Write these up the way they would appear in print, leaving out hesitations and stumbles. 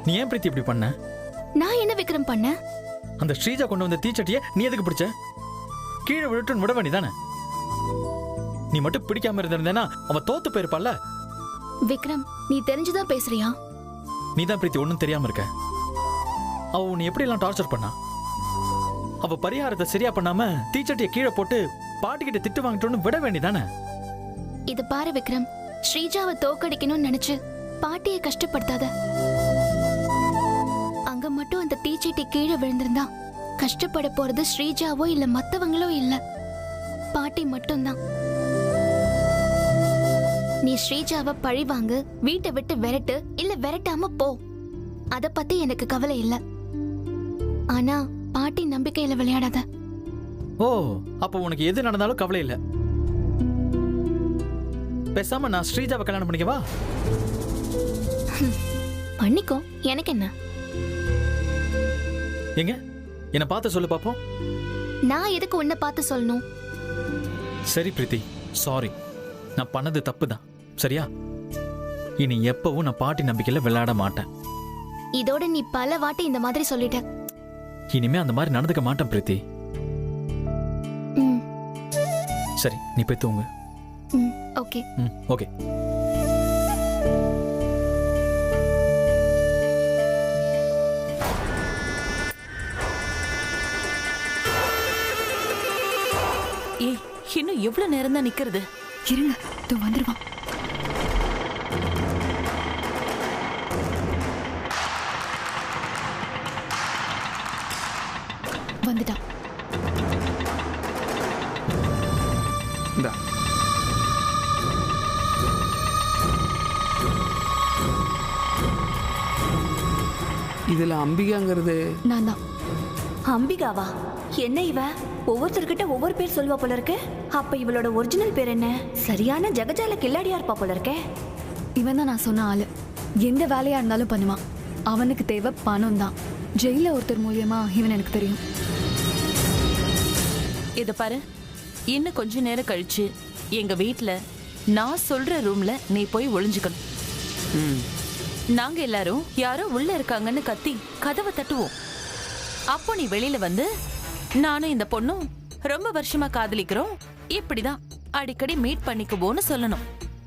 நீ ஏன் பிரீத்தி இப்படி பண்ண? நான் என்ன விக்ரம் பண்ண? அந்த ஸ்ரீஜா கொண்டு வந்த தீச்சட்டியை நீ எதுக்கு பிடிச்ச? கீழே விட்டுன்னு விட வேண்டியதானே? நீ மட்டும் பிடிக்காம இருந்திருந்தேன்னா அவ தோத்து போயிருப்பால. விக்ரம், நீ தெரிஞ்சுதான் பேசுறியா? நீ தான் பிரீத்தி ஒன்னும் தெரியாம இருக்க. அவ உன்னை எப்படி எல்லாம் டார்ச்சர் பண்ணா? அவ பரிகாரத்தை சரியா பண்ணாம தீச்சட்டியை கீழே போட்டு பாட்டிக்கிட்ட திட்டு வாங்கிட்டோன்னு விட வேண்டியதானே? இது பாரு விக்ரம், ஸ்ரீஜாவை தோக்கடிக்கணும்னு நினைச்சு பாட்டியை கஷ்டப்படுத்தாத. அங்க மட்டும் அந்த தீச்சட்டி கீழே விழுந்திருந்தா கஷ்டப்பட போறது ஸ்ரீஜாவோ இல்ல மத்தவங்களோ இல்ல, பாட்டி மட்டும்தான். நீ ஸ்ரீஜாவை பழி வாங்கு, வீட்டை விட்டு விரட்டு இல்ல விரட்டாம போ, அத பத்தி எனக்கு கவலை இல்ல. ஆனா பாட்டி நம்பிக்கையில விளையாடாத. ஓ, அப்ப உனக்கு எது நடந்தாலும் கவலை இல்ல. பேசாம நான் ஸ்ரீஜாவை கல்யாணம் பண்ணிக்கவா? பண்ணிக்கோ, எனக்கு என்ன. எங்க என்ன பார்த்து சொல்லு பாப்போம். நான் எதுக்கு உன்னை பார்த்து சொல்லணும்? சரி பிரீத்தி, சாரி. நான் பண்ணது தப்பு தான், சரியா? இனி எப்பவும் நான் பாட்டி நம்பிக்கையில விளையாட மாட்டேன். இதோட நீ பல வாட்டி இந்த மாதிரி சொல்லிட்ட. இனிமே அந்த மாதிரி நடந்துக்க மாட்டேன் பிரீத்தி. சரி, நீ போய் தூங்கு. ஓகே. ஓகே. ஏய், இன்னும் எவ்வளவு நேரம் தான் நிக்கிறது? இருங்க, தூ வந்துருவான். வந்துட்டான். இந்தா. இதுல அம்பிகாங்கிறது நான் தான். அம்பிகாவா? என்ன இவ ஒவ்வொருத்தர்கிட்ட ஒவ்வொரு பேர் சொல்லுவா போல இருக்கு. அப்ப இவளோட ஒரிஜினல் பேர் என்ன? சரியான ஜகஜால கில்லாடியா இருப்பா போல இருக்கே. இவன் தான் நான் சொன்ன ஆளு. எந்த வேலையா இருந்தாலும் பண்ணுவான். அவனுக்கு தேவை பணம் தான். ஜெயில ஒருத்தர் மூலியமா இவன் எனக்கு தெரியும். இத பாரு, இன்னும் கொஞ்ச நேரம் கழிச்சு எங்க வீட்ல நான் சொல்ற ரூம்ல நீ போய் ஒளிஞ்சுக்கணும். நாங்க எல்லாரும் யாரோ உள்ள இருக்காங்கன்னு கத்தி கதவை தட்டுவோம். அப்போ நீ வெளியில வந்து நானும் இந்த பொண்ணும் ரொம்ப வருஷமா காதலிக்கிறோம், இப்படிதான் அடிக்கடி மீட் பண்ணிக்குவோன்னு சொல்லணும்.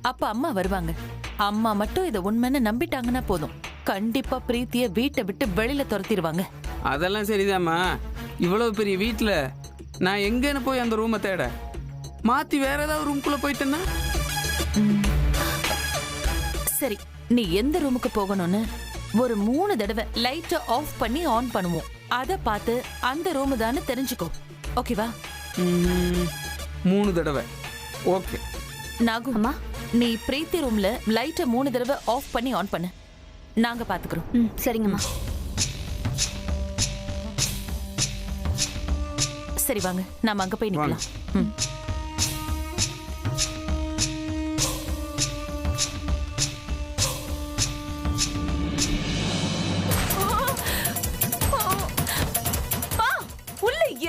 அப்ப அம்மா வருவாங்க. அம்மா மட்டும் இதை உண்மைன்னு நம்பிட்டாங்கன்னா போதும், கண்டிப்பா பிரீத்திய வீட்டை விட்டு வெளியில துரத்திடுவாங்க. அதெல்லாம் சரிதாம்மா. இவ்வளவு பெரிய வீட்டுல நான் எங்கன்னு போய் அந்த ரூமை தேட? மாத்தி வேற ஏதாவது ரூம்குள்ள போயிட்டேன்னா? சரி, நீ எந்த ரூமுக்கு போகணும்னு ஒரு 3 தடவை லைட்டை ஆஃப் பண்ணி ஆன் பண்ணுவோம். அத பார்த்து அந்த ரூம் தானே தெரிஞ்சுக்கோ, ஓகேவா? 3 தடவை. ஓகே. நாகு, அம்மா, நீ பிரீத்தி ரூம்ல லைட்டை 3 தடவை ஆஃப் பண்ணி ஆன் பண்ணு, நாங்க பாத்துக்கிறோம். சரிங்கம்மா. சரி வாங்க, நாம அங்க போய் நிக்கலாம்.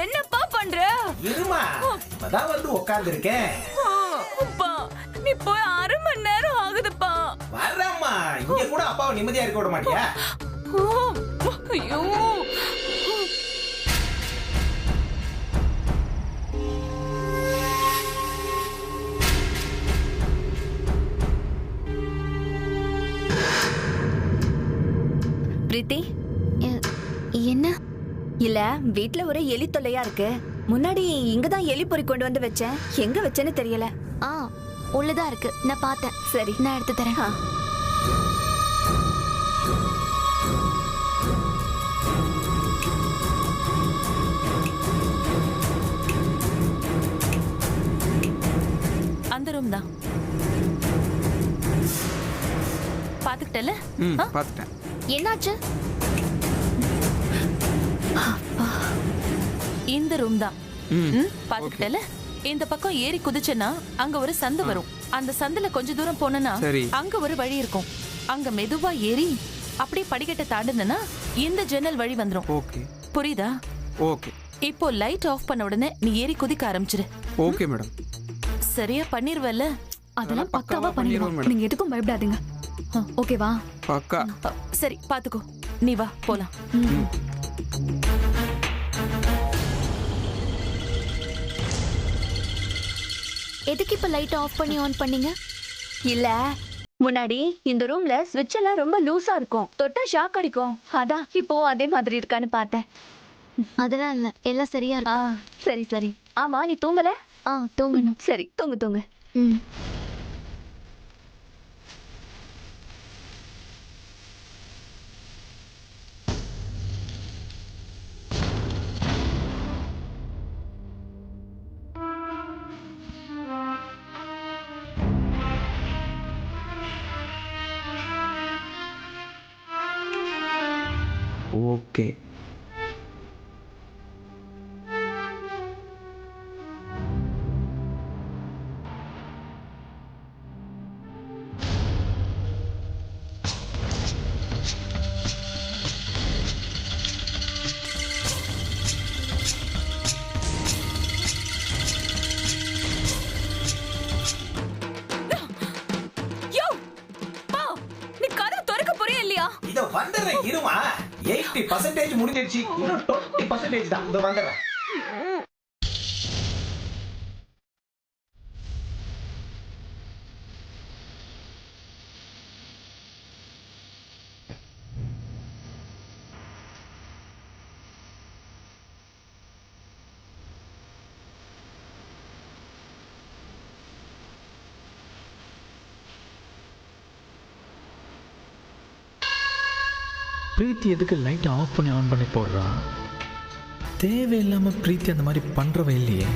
என்னப்பா பண்ற? இருமா, அதான் வந்து உட்கார்ந்து இருக்கேன். அப்பா, நீ போய் 1/2 மணி நேரம் ஆகுதுப்பா. வரேம்மா. இங்க கூட அப்பாவை நிம்மதியா இருக்க விட மாட்டியா? ஐயோ, பிரீத்தி, என்ன? இல்ல, வீட்ல ஒரே எலி தொல்லையா இருக்கு. முன்னாடி இங்கதான் எலி பொறி கொண்டு வந்து வச்சேன், எங்க வச்சேன்னு தெரியல. உள்ளதா இருக்கு, நான் பார்த்தேன். சரி, நான் எடுத்து தரேன். அந்த ரூம் தான். பாத்துக்கிட்டல? பாத்துட்டேன். என்னாச்சு? இந்த ரூம் தான். பாத்துக்கிட்டல? இந்த பக்கம் ஏறி குதிச்சனா அங்க ஒரு சந்து வரும். அந்த சந்துல கொஞ்ச தூரம் போனனா அங்க ஒரு வழி இருக்கும். அங்க மெதுவா ஏறி அப்படியே படிக்கட்ட தாண்டுனா இந்த ஜன்னல் வழி வந்துரும். ஓகே, புரியுதா? ஓகே. இப்போ லைட் ஆஃப் பண்ண உடனே நீ ஏறி குதிக்க ஆரம்பிச்சிரு. Okay madam. சரியா பண்ணிருவல்ல? அதெல்லாம் பக்காவா பண்ணிடுவோம். நீங்க எதுக்கும் பயப்படாதீங்க. ஓகேவா? பக்கா. சரி பாத்துக்கோ, நீ வா போலாம். எதுக்கு இப்ப லைட் ஆஃப் பண்ணி ஆன் பண்ணீங்க? இல்ல, முன்னாடி இந்த ரூம்ல ஸ்விட்ச் எல்லாம் ரொம்ப லூசா இருக்கும், தொட்டா ஷாக் அடிக்கும். அதான் இப்போ அதே மாதிரி இருக்கான்னு பார்த்தேன். அதெல்லாம் இல்ல, எல்லாம் சரியா இருக்கு. சரி சரி. ஆமா, நீ தூங்கல? தூங்கணும். சரி, தூங்கு தூங்கு. ம். ஓகே. யோ பா, நீ கதவு திறக்க போறியா இல்லையா? இத வந்துடுறேன் இருமா. 80% முடிஞ்சிருச்சு, இன்னும் 20% தான். இந்த வந்துடுறேன். பிரீத்தி எதுக்கு லைட்டை ஆஃப் பண்ணி ஆன் பண்ணி போடுறா? தேவையில்லாமல் பிரீத்தி அந்த மாதிரி பண்ணுறவ இல்லையே.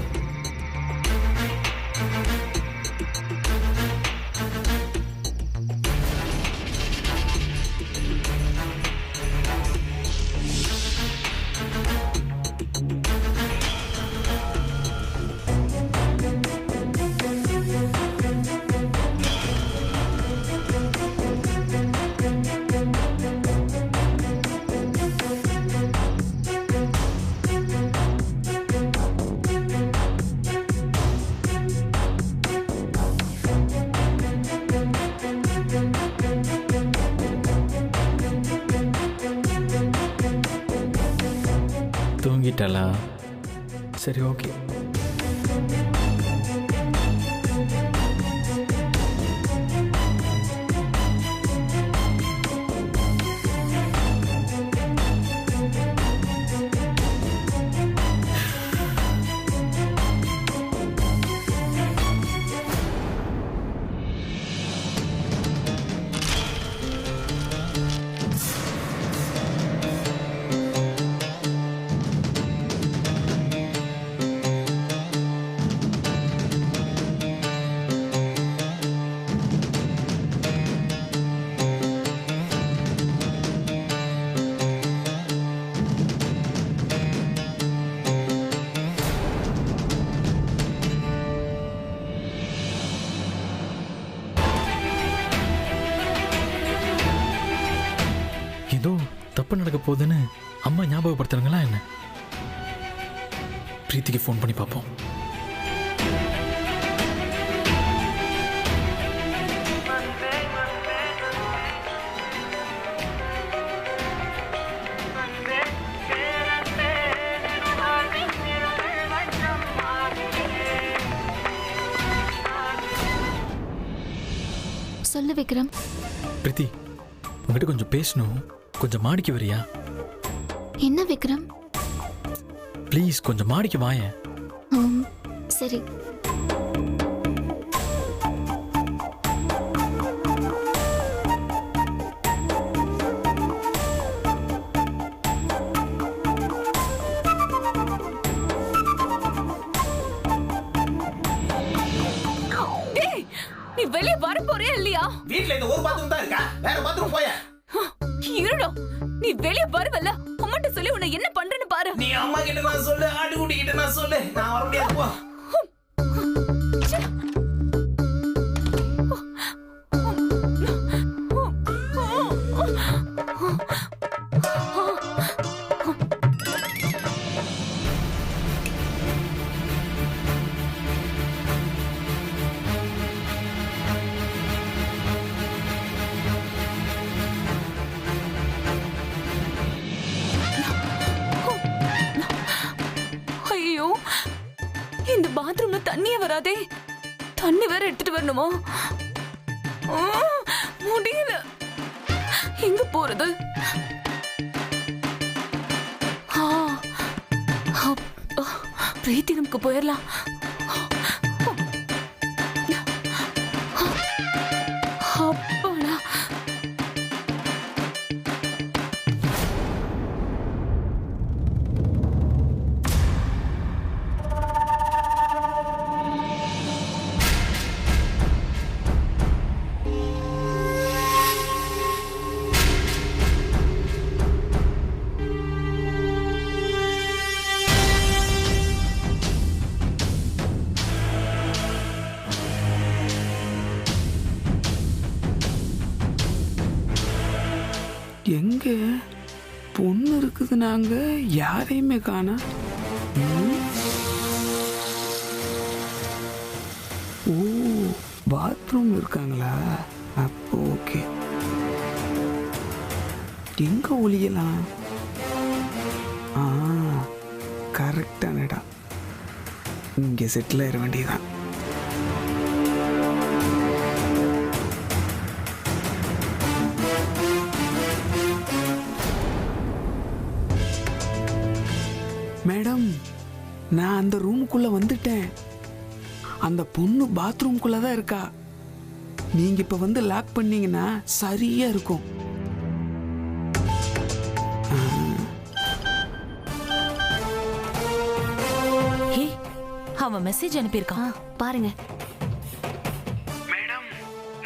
தூங்கிட்டாளா? சரி, ஓகே. ஏதோ தப்பு நடக்க போகுதுன்னு அம்மா ஞாபகப்படுத்துறாங்களா என்ன? பிரீத்திக்கு ஃபோன் பண்ணி பார்ப்போம். சொல்லு விக்ரம். பிரீத்தி, உங்ககிட்ட கொஞ்சம் பேசணும். கொஞ்சம் மாடிக்கு வரியா? என்ன விக்ரம்? ப்ளீஸ் கொஞ்சம் மாடிக்கு வாயேன். சரி. நீ வெளியே வர போறியா இல்லையா? வீட்ல இந்த ஒரு பாத்ரூம் தான் இருக்கா, வேற பாத்ரூம் போய. இருடா, நீ வெளியே வரவல்ல, அம்மாட்ட சொல்லி உன்னை என்ன பண்றேன்னு பாரு. நீ அம்மா கிட்ட நான் சொல்லு, ஆட்டுக்குட்டி கிட்ட நான் சொல்லு, நான் வர முடியாது போ. தண்ணியே வராதே. தண்ணி வேற எடுத்துட்டு வரணுமா? முடியல. எங்க போறது? பிரீத்தி நமக்கு போயிடலாம். அப்பாடா. எங்க பொண்ணு இருக்குது, நாங்க யாரையுமே காணா. ஓ, பாத்ரூம் இருக்காங்களா? அப்போ ஓகே. எங்க ஒளியலாம்? கரெக்டான இடம். இங்க செட்டில் ஆயிட வேண்டியதான். மேடம், நான் அந்த ரூமுக்குள்ள வந்துட்டேன். அந்த பொண்ணு பாத்ரூம்குள்ள தான் இருக்கா. நீங்க இப்ப வந்து லாக் பண்ணீங்கன்னா சரியா இருக்கும். அவன் மெசேஜ் அனுப்பியிருக்கான் பாருங்க. மேடம்,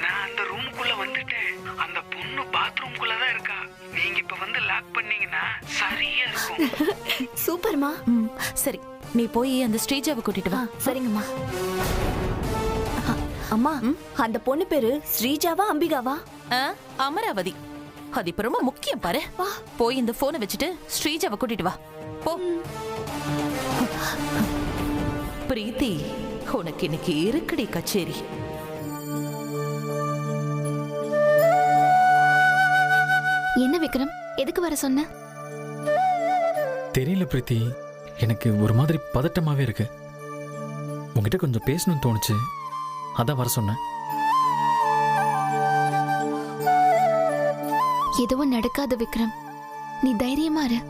நான் அந்த ரூமுக்குள்ள வந்துட்டேன். அந்த பொண்ணு பாத்ரூம்குள்ள தான் இருக்கா. நீங்க இப்ப வந்து லாக் பண்ணீங்கன்னா சரியா இருக்கும். சூப்பர்மா. சரி, நீ போய் அந்த ஸ்ரீஜாவை கூட்டிட்டு வா. சரிங்கம்மா. அம்மா, அந்த பொண்ணு பேரு ஸ்ரீஜாவா அம்பிகாவா? அமராவதி. அது இப்ப ரொம்ப முக்கியம் பாரு. போய் இந்த போனை வச்சுட்டு ஸ்ரீஜாவை கூட்டிட்டு வா. போ. பிரீத்தி, உனக்கு இன்னைக்கு இருக்குடி கச்சேரி. என்ன விக்ரம், எதுக்கு வர சொன்ன? தெரியல பிரீத்தி, எனக்கு ஒரு மாதிரி பதட்டமாவே இருக்கு. உங்ககிட்ட கொஞ்சம் பேசணும்னு தோணுச்சு, அதான் வர சொன்னேன். எதுவும் நடக்காது விக்ரம், நீ தைரியமா இரு.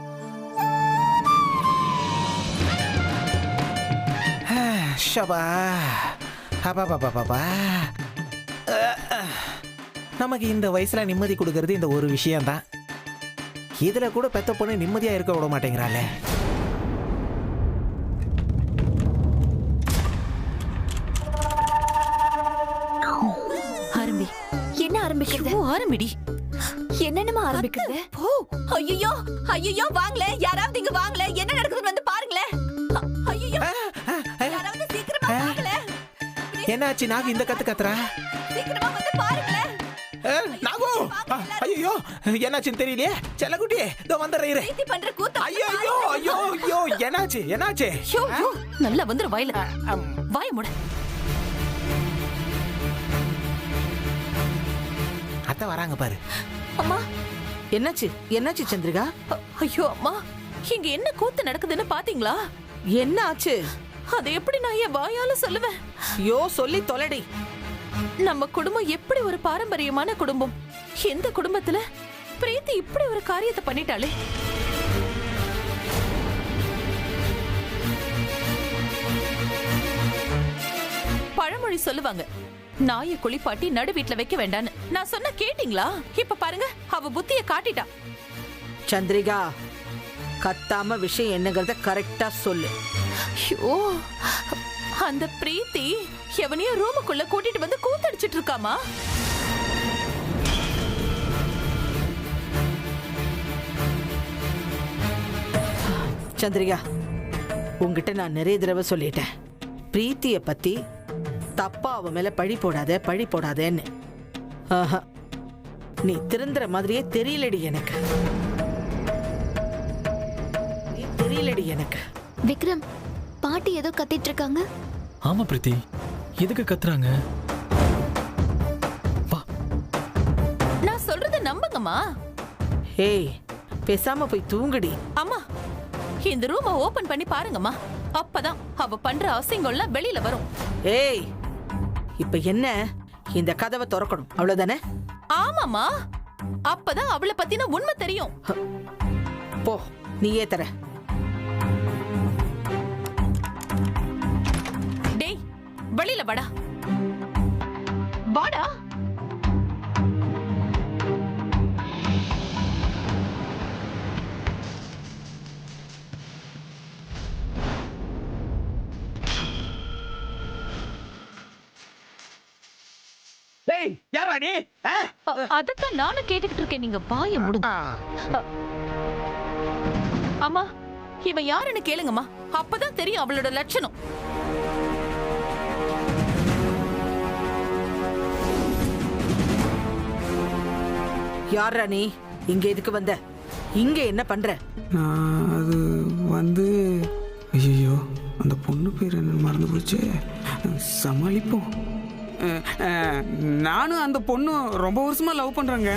ஷபா, நமக்கு இந்த வயசுல நிம்மதி கொடுக்கறது இந்த ஒரு விஷயம்தான். இதுல கூட பெத்த பொண்ணு நிம்மதியா இருக்க விட மாட்டேங்கிறாள். ஆரம்பி. என்ன ஆரம்பிக்கிறது? ஆரம்பிடி. என்னென்னமா ஆரம்பிக்கிறது? ஐயோ ஐயோ, வாங்களே, யாராவது இங்க வாங்களே. என்ன நடக்குதுன்னு வந்து பாருங்களே. ஐயோ, யாராவது சீக்கிரமா வாங்களே. என்னாச்சு? நாகு இந்த கத்து கத்துறா. சீக்கிரமா வந்து பாருங்களே. நாகு, ஐயோ என்னாச்சுன்னு தெரியலையே. செல்லக்குட்டி, இதோ வந்துடுறேன். பிரீத்தி பண்ற கூத்து. ஐயோ ஐயோ ஐயோ ஐயோ, என்னாச்சு என்னாச்சு? நல்லா வந்துரு வாயில. வாய மூட. அத்தை வராங்க பாரு. அம்மா, என்னாச்சு? என்னாச்சு சந்திரிகா? ஐயோ அம்மா, இங்க என்ன கூத்து நடக்குதுன்னு பாத்தீங்களா? என்ன ஆச்சு? அதை எப்படி நான் என் வாயால சொல்லுவேன்? யோ, சொல்லி தொலைடி. நம்ம குடும்பம் எப்படி ஒரு பாரம்பரியமான குடும்பம். எந்த குடும்பத்துல பிரீத்தி இப்படி ஒரு காரியத்தை பண்ணிட்டாளே. பழமொழி சொல்லுவாங்க, நாயை குளிப்பாட்டி நடு வீட்டுல வைக்க வேண்டான்னு. நான் சொன்ன கேட்டீங்களா? இப்ப பாருங்க, அவ புத்திய காட்டிட்டா. சந்திரிகா, கத்தாம விஷயம் என்னங்கறத கரெக்டா சொல்லு. ஐயோ, அந்த பிரீத்தி எவனையோ ரூமுக்குள்ள கூட்டிட்டு வந்து கூத்தடிச்சிட்டு இருக்காமா. சந்திரிகா, உங்ககிட்ட நான் நிறைய தடவை சொல்லிட்டேன், பிரீத்திய பத்தி தப்பா அவ மேல பழி போடாத பழி போடாதேன்னு. நீ திருந்துற மாதிரியே தெரியலடி எனக்கு. தெரியலடி எனக்கு. விக்ரம், பாட்டி ஏதோ கத்திட்டு இருக்காங்க. ஆமா பிரீத்தி, எதுக்கு கத்துறாங்க? வா, நான் சொல்றத நம்புங்கம்மா. ஏய், பேசாம போய் தூங்குடி. அம்மா, இந்த ரூமை ஓபன் பண்ணி பாருங்கம்மா. அப்பதான் அவ பண்ற அசிங்கம்லாம் வெளியில வரும். ஏய், இப்ப என்ன? இந்த கதவை திறக்கணும், அவ்வளவுதானே? ஆமாமா, அப்பதான் அவளை பத்தின உண்மை தெரியும். போ, நீயே தர. டேய், வெளியில வாடா. வாடா. டேய், யாரா நீ? அதத்தான் நானும் கேட்டுக்கிட்டு இருக்கேன். நீங்க வாய முடுங்க. அம்மா, இவன் யாருன்னு கேளுங்கம்மா, அப்பதான் தெரியும் அவளோட லட்சணம். யாரா நீ? இங்க எதுக்கு வந்த? இங்க என்ன பண்ற? நான் அது வந்து ஐயோ, அந்த பொண்ணு பேர் என்ன மறந்து போச்சு. சமாளிப்போம். நானும் அந்த பொண்ணு ரொம்ப வருஷமா லவ் பண்றேங்க.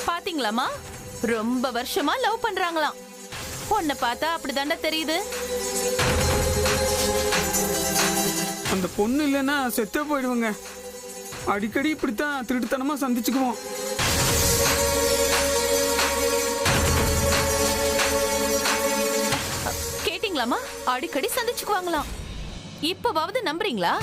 பாத்தீங்களாமா, ரொம்ப வருஷமா லவ் பண்றாங்களாம். பொண்ணை பார்த்தா அப்படிதாண்டா தெரியுது. அந்த பொண்ணு இல்லைன்னா செத்தே போயிடுவோங்க. அடிக்கடி இப்படித்தான் திருட்டுத்தனமா சந்திச்சுக்குவோம். கேட்டீங்களாமா, அடிக்கடி சந்திச்சுக்குவாங்களாம். இப்பவாவது நம்புறீங்களா?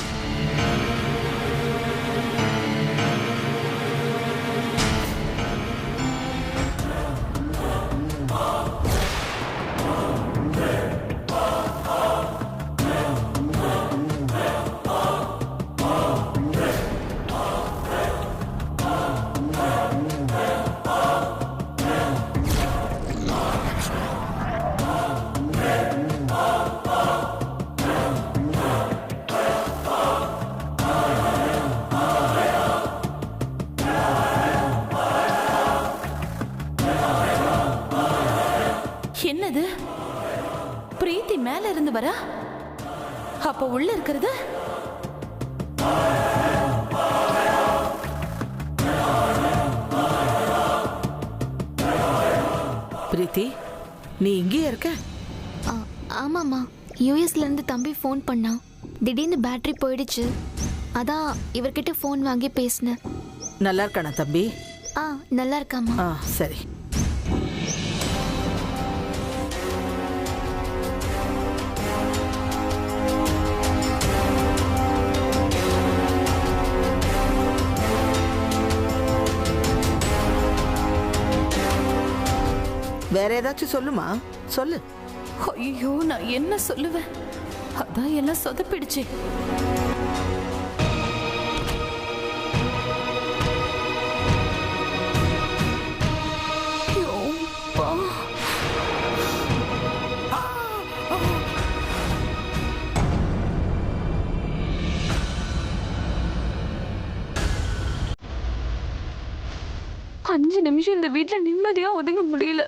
என்னது, பிரீத்தி மேல இருந்து வர? அப்ப உள்ள இருக்கிறது பிரீத்தி, நீ இங்கேயே இருக்க? ஆமாம்மா, யூஎஸ்ல இருந்து தம்பி ஃபோன் பண்ணான். திடீர்னு பேட்டரி போயிடுச்சு. அதான் இவர்கிட்ட ஃபோன் வாங்கி பேசினேன். நல்லா இருக்கானா தம்பி? நல்லா இருக்காம்மா. சரி. வேற ஏதாச்சும் சொல்லுமா, சொல்லு. ஐயோ, நான் என்ன சொல்லுவேன்? அதான் எல்லாம் சொதப்பிடுச்சு. அஞ்சு நிமிஷம் இந்த வீட்டுல நிம்மதியா ஒதுங்க முடியல.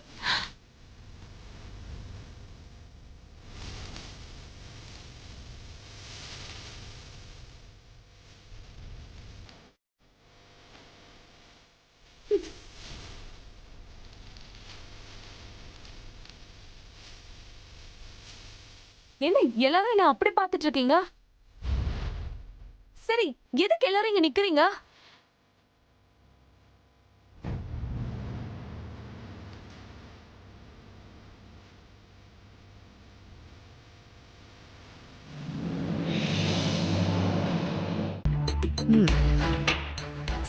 என்ன எல்லாரும் என்ன அப்படி பார்த்துட்டு இருக்கீங்க? சரி, எதுக்கு எல்லாரும் இங்க நிக்கிறீங்க?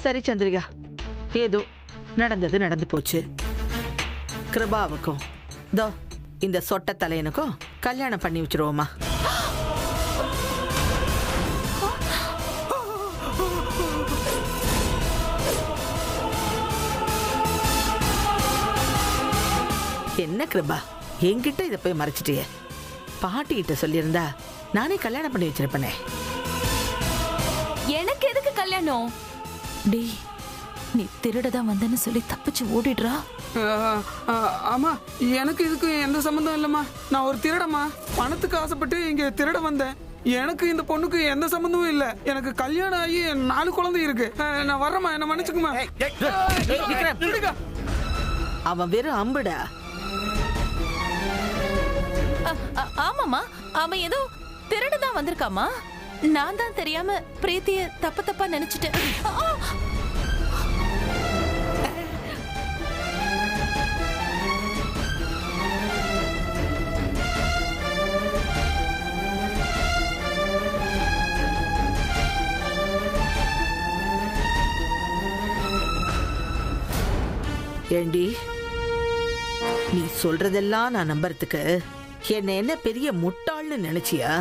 சரி சந்திரிகா, ஏதோ நடந்தது நடந்து போச்சு. கிருபாவுக்கும் தோ இந்த சொட்ட தலையனுக்கும் கல்யாணம் பண்ணி வச்சிருவோமா? என்ன கிருபா, என்கிட்ட இதை போய் மறைச்சிட்டிய? பாட்டிகிட்ட சொல்லியிருந்தா நானே கல்யாணம் பண்ணி வச்சிருப்பேனே. எனக்கு எதுக்கு கல்யாணம்? டேய், நீ திருடதான் வந்தன்னு சொல்லி தப்பிச்சு ஓடிடுறா. ஆமா, எனக்கு இதுக்கு எந்த சம்பந்தம் இல்லம்மா. நான் ஒரு திருடம்மா. பணத்துக்கு ஆசைப்பட்டு இங்க திருட வந்தேன். எனக்கு இந்த பொண்ணுக்கு எந்த சம்பந்தமும் இல்ல. எனக்கு கல்யாணம் ஆகி 4 குழந்தை இருக்கு. நான் வர்றேம்மா, என்ன மன்னிச்சுக்குமா. அவன் வெறும் அம்புடா. ஆமாமா, அவன் ஏதோ திருடுதான் வந்திருக்காமா. நான் தான் தெரியாம பிரீத்திய தப்பா நினைச்சிட்டேன். ஏண்டி, நீ சொல்றதெல்லாம் நான் நம்புறதுக்கு என்ன பெரிய முட்டாள்னு நினைச்சியா?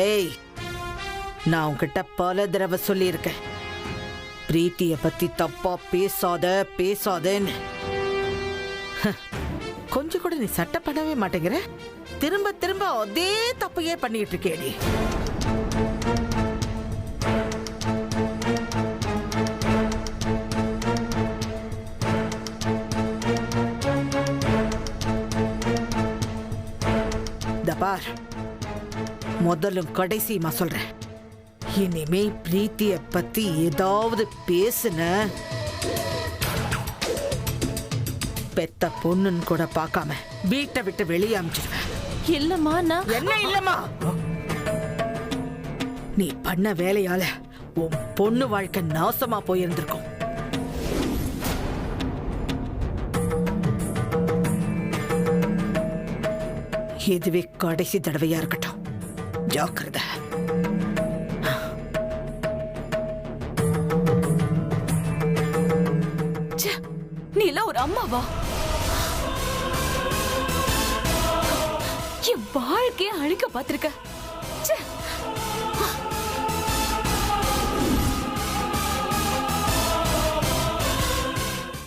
ஏய், நான் உன்கிட்ட பல தடவை சொல்லியிருக்கேன், பிரீத்திய பத்தி தப்பா பேசாதன்னு. கொஞ்சம் கூட நீ சட்டை பண்ணவே மாட்டேங்கிற. திரும்ப திரும்ப அதே தப்பையே பண்ணிட்டு இருக்கேடி. பார், முதலும் கடைசியுமா சொல்றேன், இனிமே பிரீத்திய பத்தி ஏதாவது பேசுன, பெத்த பொண்ணுன்னு கூட பார்க்காம வீட்டை விட்டு வெளியே அனுப்பிச்சிடுவேன். இல்லம்மா, நான் என்ன இல்லம்மா? நீ பண்ண வேலையால உன் பொண்ணு வாழ்க்கை நாசமா போயிருந்திருக்கும். இதுவே கடைசி தடவையா இருக்கட்டும், ஜாக்கிரதை. நீ எல்லாம் ஒரு அம்மாவா? என் வாழ்க்கைய அழிக்க பாத்திருக்க.